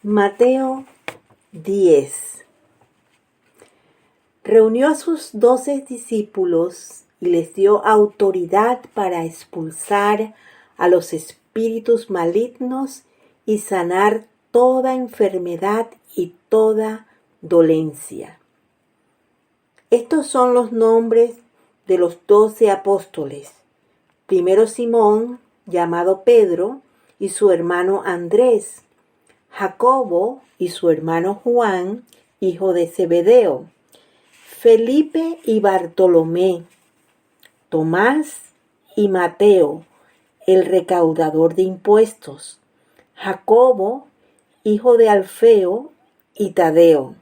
Mateo 10. Reunió a sus 12 discípulos y les dio autoridad para expulsar a los espíritus malignos y sanar toda enfermedad y toda dolencia. Estos son los nombres de los 12 apóstoles. Primero Simón, llamado Pedro, y su hermano Andrés. Jacobo y su hermano Juan, hijo de Zebedeo. Felipe y Bartolomé. Tomás y Mateo, el recaudador de impuestos. Jacobo, hijo de Alfeo, y Tadeo.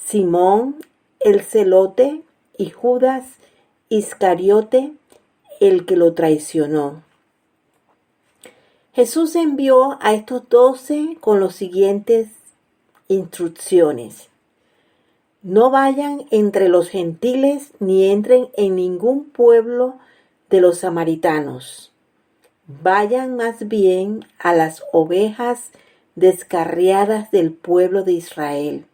Simón, el celote, y Judas Iscariote, el que lo traicionó. Jesús envió a estos 12 con las siguientes instrucciones. No vayan entre los gentiles ni entren en ningún pueblo de los samaritanos. Vayan más bien a las ovejas descarriadas del pueblo de Israel.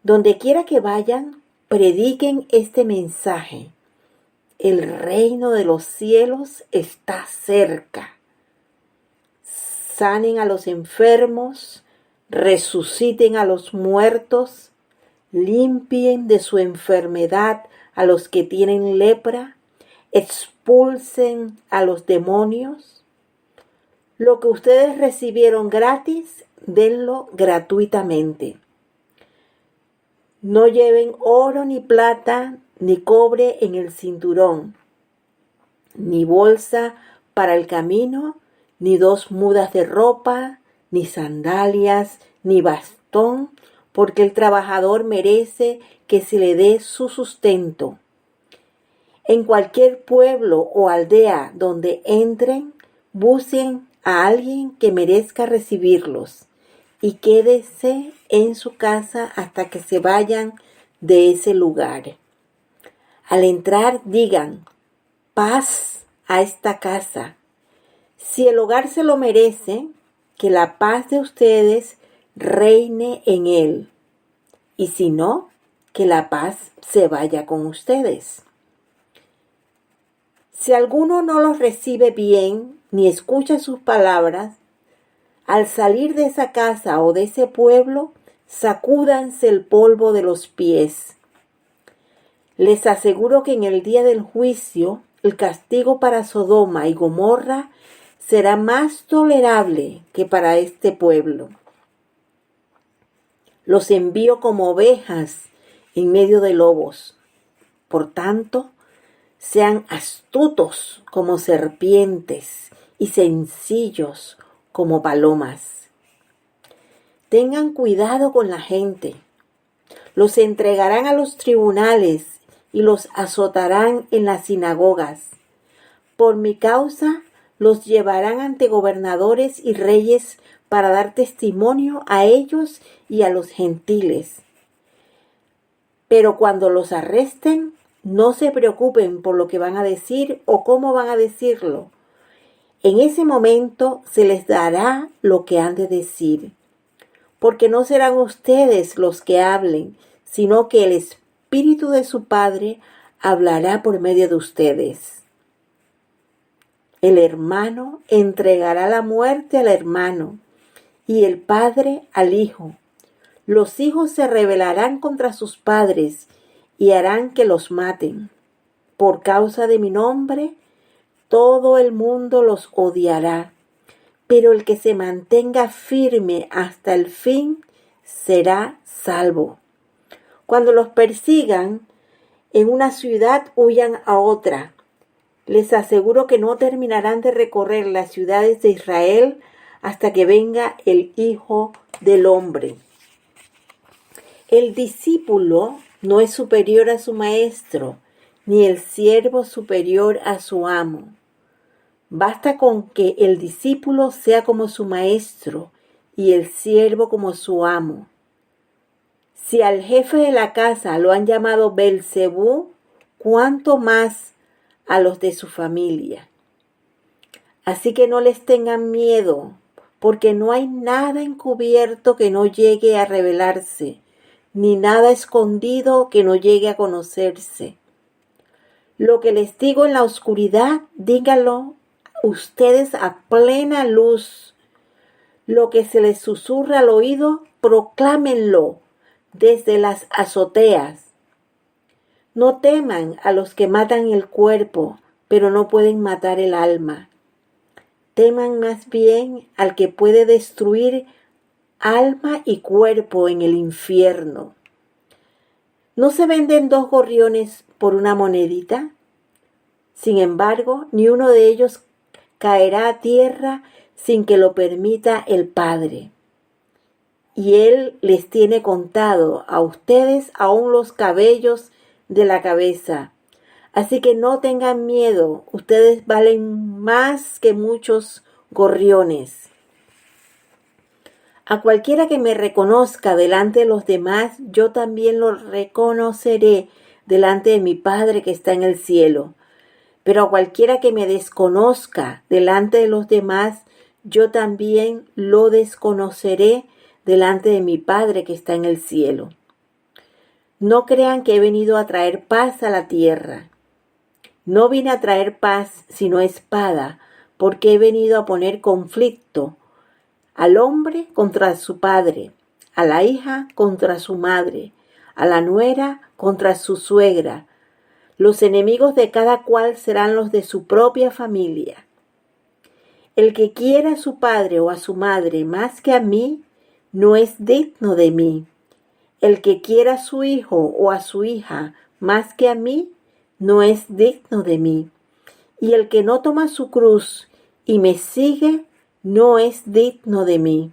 Donde quiera que vayan, prediquen este mensaje. El reino de los cielos está cerca. Sanen a los enfermos, resuciten a los muertos, limpien de su enfermedad a los que tienen lepra, expulsen a los demonios. Lo que ustedes recibieron gratis, denlo gratuitamente. No lleven oro ni plata ni cobre en el cinturón, ni bolsa para el camino, ni 2 mudas de ropa, ni sandalias, ni bastón, porque el trabajador merece que se le dé su sustento. En cualquier pueblo o aldea donde entren, busquen a alguien que merezca recibirlos y quédese en su casa hasta que se vayan de ese lugar. Al entrar, digan, paz a esta casa. Si el hogar se lo merece, que la paz de ustedes reine en él. Y si no, que la paz se vaya con ustedes. Si alguno no los recibe bien, ni escucha sus palabras, al salir de esa casa o de ese pueblo, sacúdanse el polvo de los pies. Les aseguro que en el día del juicio, el castigo para Sodoma y Gomorra será más tolerable que para este pueblo. Los envío como ovejas en medio de lobos. Por tanto, sean astutos como serpientes y sencillos como palomas. Tengan cuidado con la gente. Los entregarán a los tribunales y los azotarán en las sinagogas. Por mi causa, los llevarán ante gobernadores y reyes para dar testimonio a ellos y a los gentiles. Pero cuando los arresten, no se preocupen por lo que van a decir o cómo van a decirlo. En ese momento se les dará lo que han de decir, porque no serán ustedes los que hablen, sino que el Espíritu de su Padre hablará por medio de ustedes. El hermano entregará la muerte al hermano y el padre al hijo. Los hijos se rebelarán contra sus padres y harán que los maten. Por causa de mi nombre, todo el mundo los odiará, pero el que se mantenga firme hasta el fin será salvo. Cuando los persigan en una ciudad, huyan a otra. Les aseguro que no terminarán de recorrer las ciudades de Israel hasta que venga el Hijo del Hombre. El discípulo no es superior a su maestro, ni el siervo superior a su amo. Basta con que el discípulo sea como su maestro y el siervo como su amo. Si al jefe de la casa lo han llamado Belcebú, ¿cuánto más a los de su familia? Así que no les tengan miedo, porque no hay nada encubierto que no llegue a revelarse, ni nada escondido que no llegue a conocerse. Lo que les digo en la oscuridad, díganlo ustedes a plena luz. Lo que se les susurra al oído, proclámenlo desde las azoteas. No teman a los que matan el cuerpo, pero no pueden matar el alma. Teman más bien al que puede destruir alma y cuerpo en el infierno. ¿No se venden 2 gorriones por una monedita? Sin embargo, ni uno de ellos caerá a tierra sin que lo permita el Padre. Y Él les tiene contado a ustedes aún los cabellos de la cabeza. Así que no tengan miedo, ustedes valen más que muchos gorriones. A cualquiera que me reconozca delante de los demás, yo también lo reconoceré delante de mi Padre que está en el cielo. Pero a cualquiera que me desconozca delante de los demás, yo también lo desconoceré delante de mi Padre que está en el cielo. No crean que he venido a traer paz a la tierra. No vine a traer paz, sino espada, porque he venido a poner conflicto al hombre contra su padre, a la hija contra su madre, a la nuera contra su suegra. Los enemigos de cada cual serán los de su propia familia. El que quiera a su padre o a su madre más que a mí, no es digno de mí. El que quiera a su hijo o a su hija más que a mí, no es digno de mí. Y el que no toma su cruz y me sigue, no es digno de mí.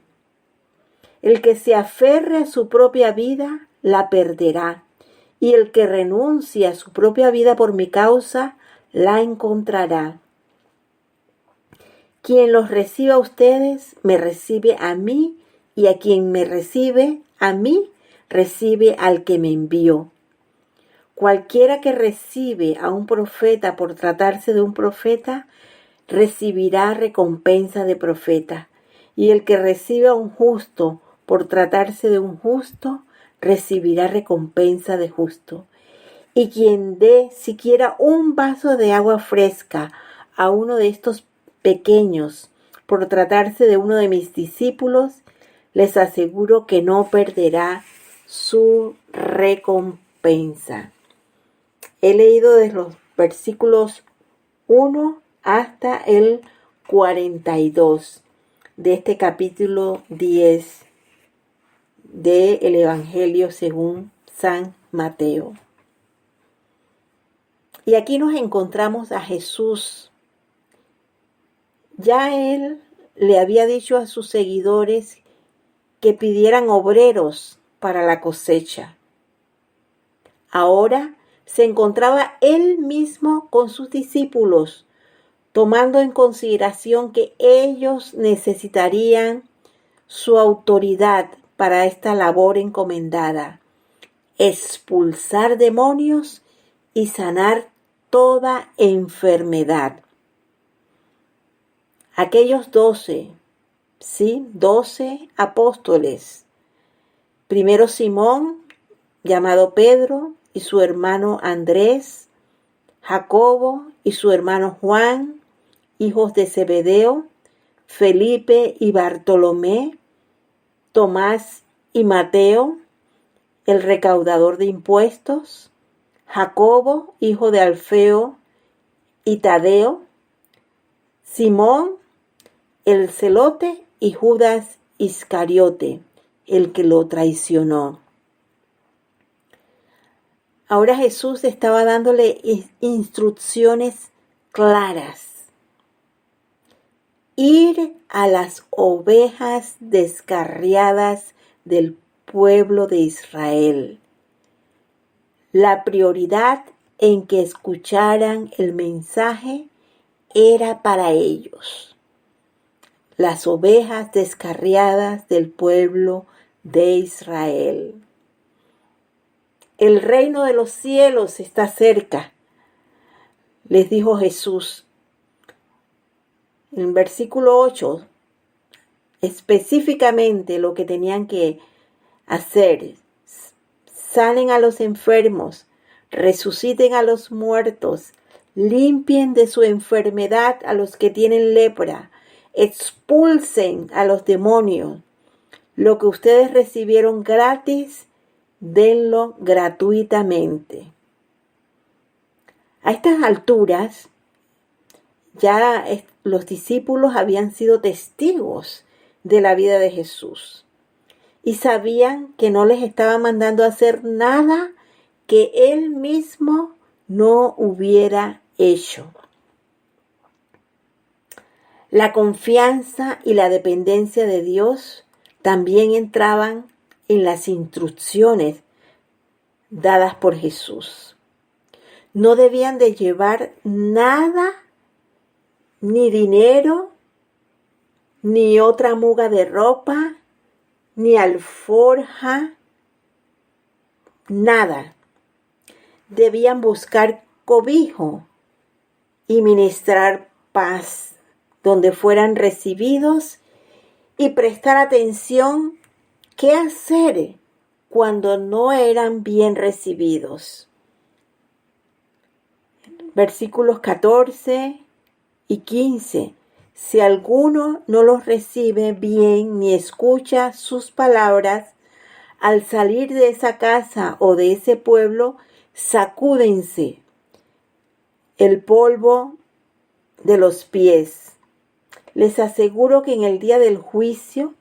El que se aferre a su propia vida, la perderá. Y el que renuncie a su propia vida por mi causa, la encontrará. Quien los reciba a ustedes, me recibe a mí, y a quien me recibe a mí, recibe al que me envió. Cualquiera que recibe a un profeta por tratarse de un profeta, recibirá recompensa de profeta. Y el que recibe a un justo por tratarse de un justo, recibirá recompensa de justo. Y quien dé siquiera un vaso de agua fresca a uno de estos pequeños por tratarse de uno de mis discípulos, les aseguro que no perderá su recompensa. He leído desde los versículos 1 hasta el 42 de este capítulo 10 del Evangelio según San Mateo. Y aquí nos encontramos a Jesús. Ya Él le había dicho a sus seguidores que pidieran obreros para la cosecha. Ahora se encontraba Él mismo con sus discípulos, tomando en consideración que ellos necesitarían su autoridad para esta labor encomendada: expulsar demonios y sanar toda enfermedad. Aquellos 12 apóstoles. Primero Simón, llamado Pedro, y su hermano Andrés, Jacobo y su hermano Juan, hijos de Zebedeo, Felipe y Bartolomé, Tomás y Mateo, el recaudador de impuestos, Jacobo, hijo de Alfeo y Tadeo, Simón, el celote, y Judas Iscariote, el que lo traicionó. Ahora Jesús estaba dándole instrucciones claras. Ir a las ovejas descarriadas del pueblo de Israel. La prioridad en que escucharan el mensaje era para ellos. Las ovejas descarriadas del pueblo de Israel. El reino de los cielos está cerca, les dijo Jesús. En versículo 8, específicamente lo que tenían que hacer. Sanen a los enfermos, resuciten a los muertos, limpien de su enfermedad a los que tienen lepra, expulsen a los demonios. Lo que ustedes recibieron gratis, denlo gratuitamente. A estas alturas, ya los discípulos habían sido testigos de la vida de Jesús y sabían que no les estaba mandando a hacer nada que Él mismo no hubiera hecho. La confianza y la dependencia de Dios también entraban en las instrucciones dadas por Jesús. No debían de llevar nada, ni dinero, ni otra muga de ropa, ni alforja, nada. Debían buscar cobijo y ministrar paz donde fueran recibidos y prestar atención qué hacer cuando no eran bien recibidos. Versículos 14 y 15. Si alguno no los recibe bien ni escucha sus palabras, al salir de esa casa o de ese pueblo, sacúdense el polvo de los pies. Les aseguro que en el día del juicio,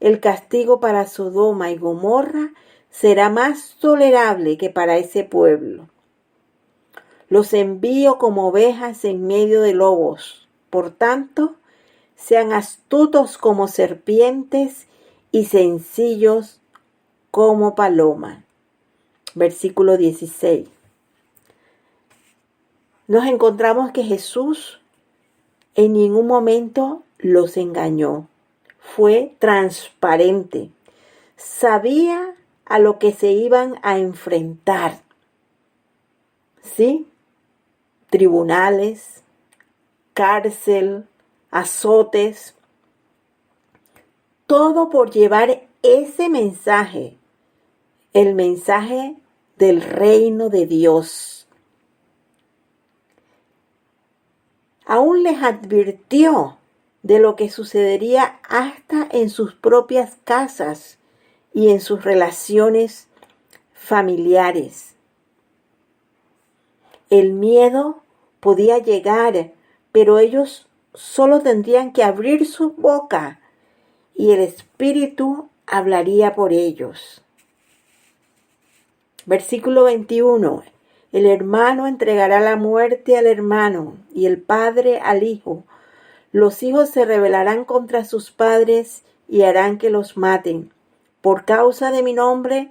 el castigo para Sodoma y Gomorra será más tolerable que para ese pueblo. Los envío como ovejas en medio de lobos. Por tanto, sean astutos como serpientes y sencillos como paloma. Versículo 16. Nos encontramos que Jesús en ningún momento los engañó. Fue transparente. Sabía a lo que se iban a enfrentar. ¿Sí? Tribunales, cárcel, azotes, todo por llevar ese mensaje, el mensaje del reino de Dios. Aún les advirtió de lo que sucedería hasta en sus propias casas y en sus relaciones familiares. El miedo podía llegar, pero ellos solo tendrían que abrir su boca y el Espíritu hablaría por ellos. Versículo 21. El hermano entregará la muerte al hermano y el padre al hijo. Los hijos se rebelarán contra sus padres y harán que los maten. Por causa de mi nombre,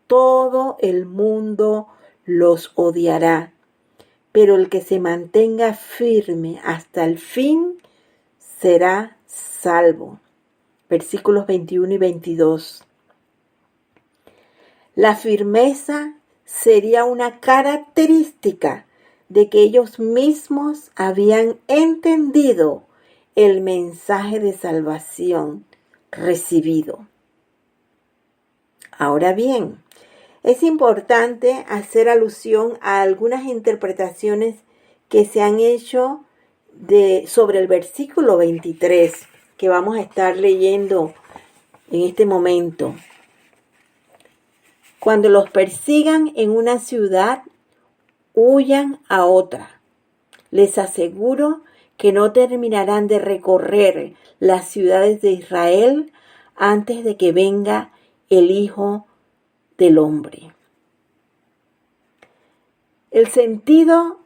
todo el mundo los odiará. Pero el que se mantenga firme hasta el fin será salvo. Versículos 21 y 22. La firmeza sería una característica de que ellos mismos habían entendido el mensaje de salvación recibido. Ahora bien, es importante hacer alusión a algunas interpretaciones que se han hecho sobre el versículo 23 que vamos a estar leyendo en este momento. Cuando los persigan en una ciudad, huyan a otra. Les aseguro que no terminarán de recorrer las ciudades de Israel antes de que venga el Hijo del Hombre. El sentido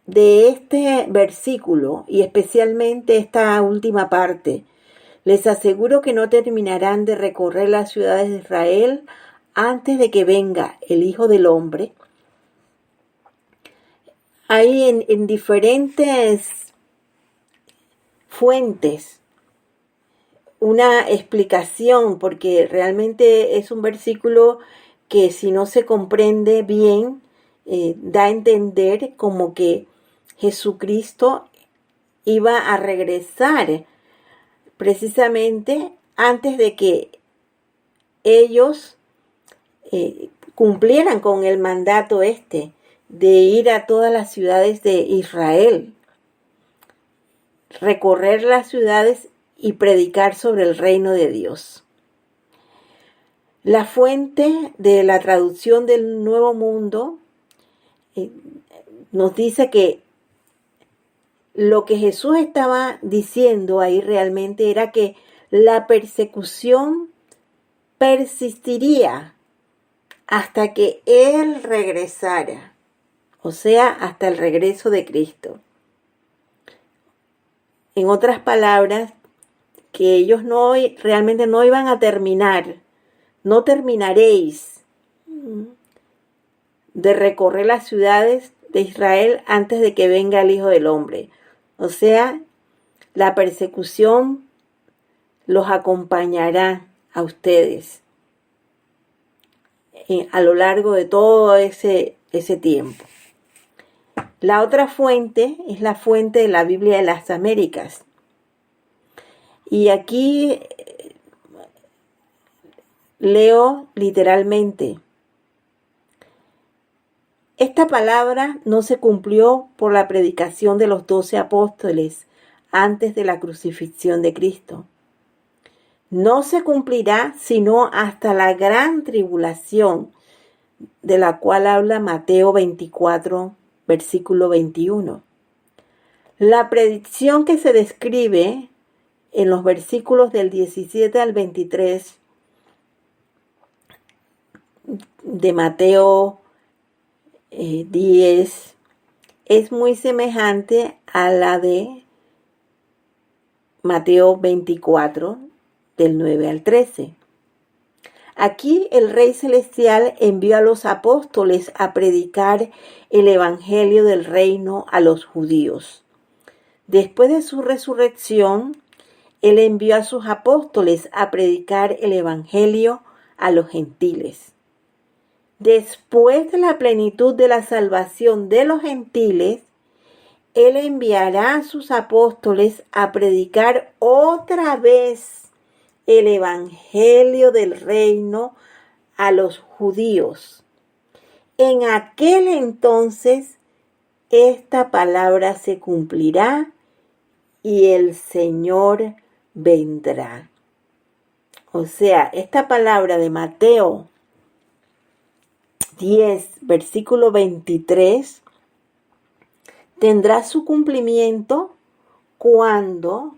de este versículo, y especialmente esta última parte, les aseguro que no terminarán de recorrer las ciudades de Israel antes de que venga el Hijo del Hombre. Hay en diferentes fuentes una explicación, porque realmente es un versículo que si no se comprende bien, da a entender como que Jesucristo iba a regresar precisamente antes de que ellos cumplieran con el mandato de ir a todas las ciudades de Israel, recorrer las ciudades y predicar sobre el reino de Dios. La fuente de la traducción del Nuevo Mundo nos dice que lo que Jesús estaba diciendo ahí realmente era que la persecución persistiría hasta que Él regresara, o sea, hasta el regreso de Cristo. En otras palabras, que ellos realmente no iban a terminar, no terminaréis de recorrer las ciudades de Israel antes de que venga el Hijo del Hombre. O sea, la persecución los acompañará a ustedes a lo largo de todo ese tiempo. La otra fuente es la fuente de la Biblia de las Américas. Y aquí leo literalmente: esta palabra no se cumplió por la predicación de los 12 apóstoles antes de la crucifixión de Cristo. No se cumplirá sino hasta la gran tribulación, de la cual habla Mateo 24, versículo 21. La predicción que se describe en los versículos del 17 al 23 de Mateo 10 es muy semejante a la de Mateo 24, del 9 al 13. Aquí el Rey Celestial envió a los apóstoles a predicar el Evangelio del reino a los judíos. Después de su resurrección, Él envió a sus apóstoles a predicar el Evangelio a los gentiles. Después de la plenitud de la salvación de los gentiles, Él enviará a sus apóstoles a predicar otra vez el Evangelio del reino a los judíos. En aquel entonces, esta palabra se cumplirá y el Señor vendrá. O sea, esta palabra de Mateo 10, versículo 23, tendrá su cumplimiento cuando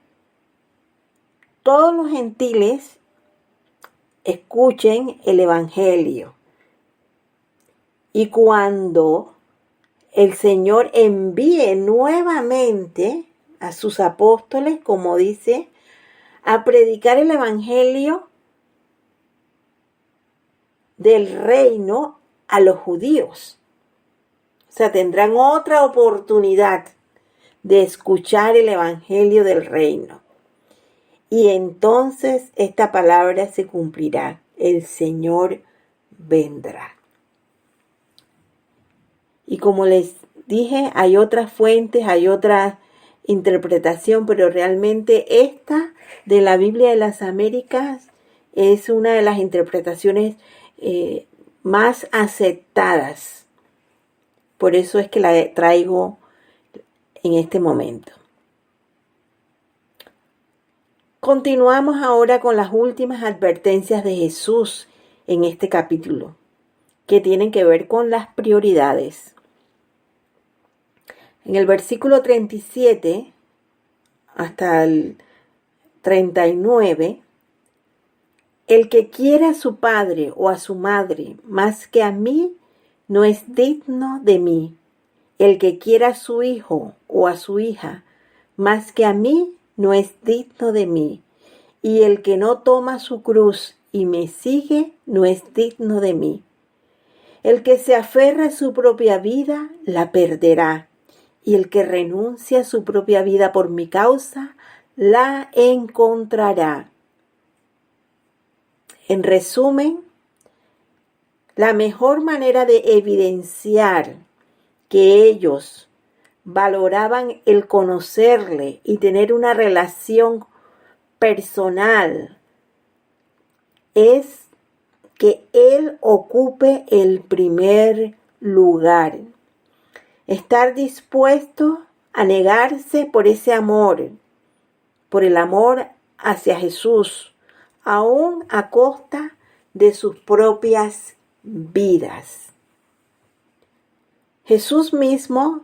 todos los gentiles escuchen el Evangelio y cuando el Señor envíe nuevamente a sus apóstoles, como dice, a predicar el Evangelio del reino a los judíos. O sea, tendrán otra oportunidad de escuchar el Evangelio del reino. Y entonces esta palabra se cumplirá. El Señor vendrá. Y como les dije, hay otras fuentes, hay otra interpretación, pero realmente esta de la Biblia de las Américas es una de las interpretaciones más aceptadas. Por eso es que la traigo en este momento. Continuamos ahora con las últimas advertencias de Jesús en este capítulo, que tienen que ver con las prioridades. En el versículo 37 hasta el 39, el que quiera a su padre o a su madre más que a mí, no es digno de mí. El que quiera a su hijo o a su hija más que a mí, no es digno de mí. Y el que no toma su cruz y me sigue, no es digno de mí. El que se aferra a su propia vida, la perderá. Y el que renuncia a su propia vida por mi causa, la encontrará. En resumen, la mejor manera de evidenciar que ellos valoraban el conocerle y tener una relación personal es que Él ocupe el primer lugar. Estar dispuesto a negarse por ese amor, por el amor hacia Jesús, aún a costa de sus propias vidas. Jesús mismo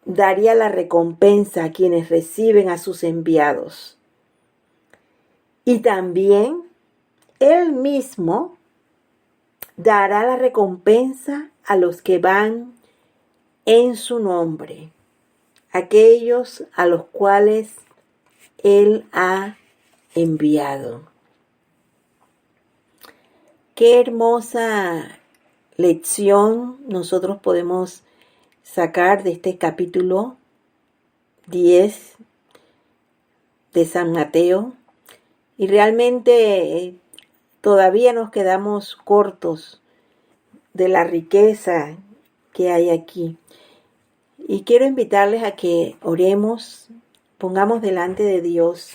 daría la recompensa a quienes reciben a sus enviados. Y también Él mismo dará la recompensa a los que van en su nombre, aquellos a los cuales Él ha enviado. Qué hermosa lección nosotros podemos sacar de este capítulo 10 de San Mateo. Y realmente todavía nos quedamos cortos de la riqueza que hay aquí. Y quiero invitarles a que oremos, pongamos delante de Dios,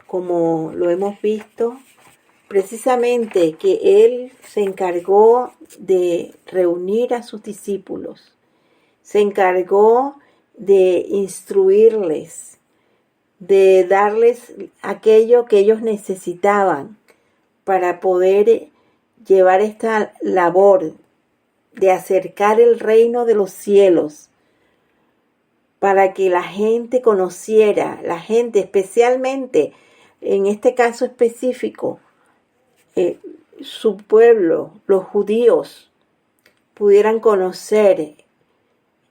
como lo hemos visto, precisamente que Él se encargó de reunir a sus discípulos, se encargó de instruirles, de darles aquello que ellos necesitaban para poder llevar esta labor de acercar el reino de los cielos, para que la gente conociera, la gente especialmente, en este caso específico, su pueblo, los judíos, pudieran conocer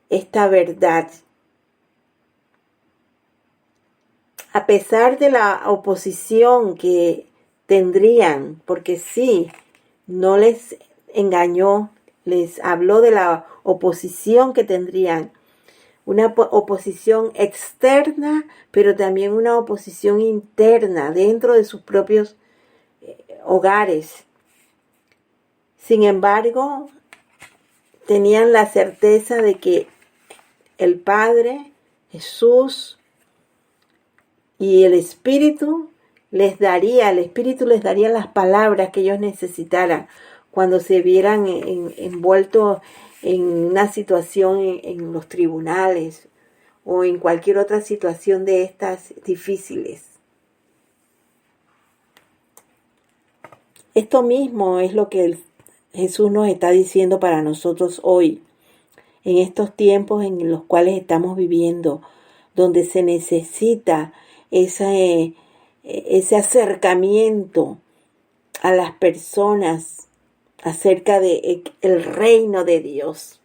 esta verdad. A pesar de la oposición que tendrían, porque sí, no les engañó, les habló de la oposición que tendrían, una oposición externa, pero también una oposición interna dentro de sus propios hogares. Sin embargo, tenían la certeza de que el Padre, Jesús y el Espíritu les daría las palabras que ellos necesitaran cuando se vieran envueltos en una situación en los tribunales o en cualquier otra situación de estas difíciles. Esto mismo es lo que Jesús nos está diciendo para nosotros hoy, en estos tiempos en los cuales estamos viviendo, donde se necesita ese acercamiento a las personas acerca de el reino de Dios.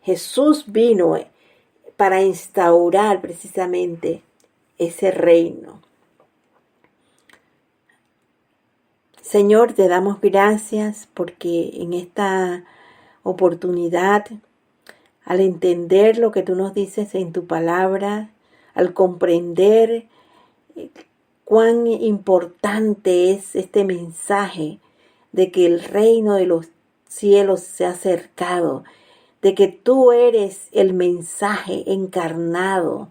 Jesús vino para instaurar precisamente ese reino. Señor, te damos gracias porque en esta oportunidad, al entender lo que tú nos dices en tu palabra, al comprender cuán importante es este mensaje de que el reino de los cielos se ha acercado, de que tú eres el mensaje encarnado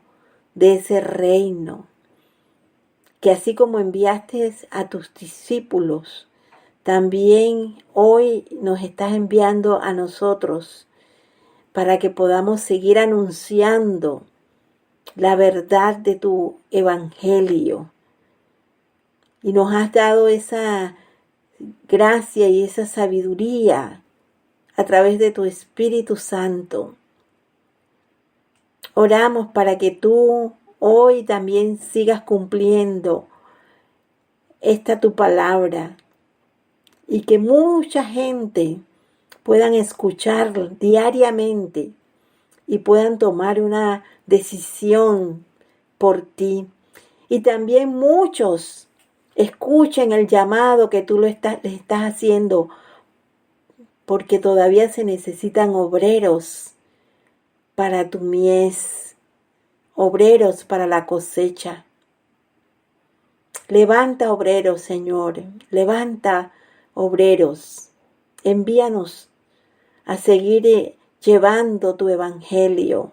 de ese reino, que así como enviaste a tus discípulos, también hoy nos estás enviando a nosotros para que podamos seguir anunciando la verdad de tu evangelio. Y nos has dado esa gracia y esa sabiduría a través de tu Espíritu Santo. Oramos para que tú hoy también sigas cumpliendo esta tu palabra y que mucha gente puedan escuchar diariamente y puedan tomar una decisión por ti. Y también muchos escuchen el llamado que tú les estás haciendo, porque todavía se necesitan obreros para tu mies, obreros para la cosecha. Levanta obreros, Señor, levanta obreros. Envíanos a seguir llevando tu evangelio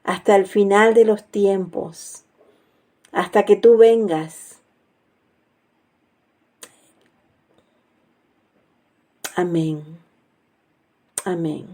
hasta el final de los tiempos, hasta que tú vengas. Amén. Amén.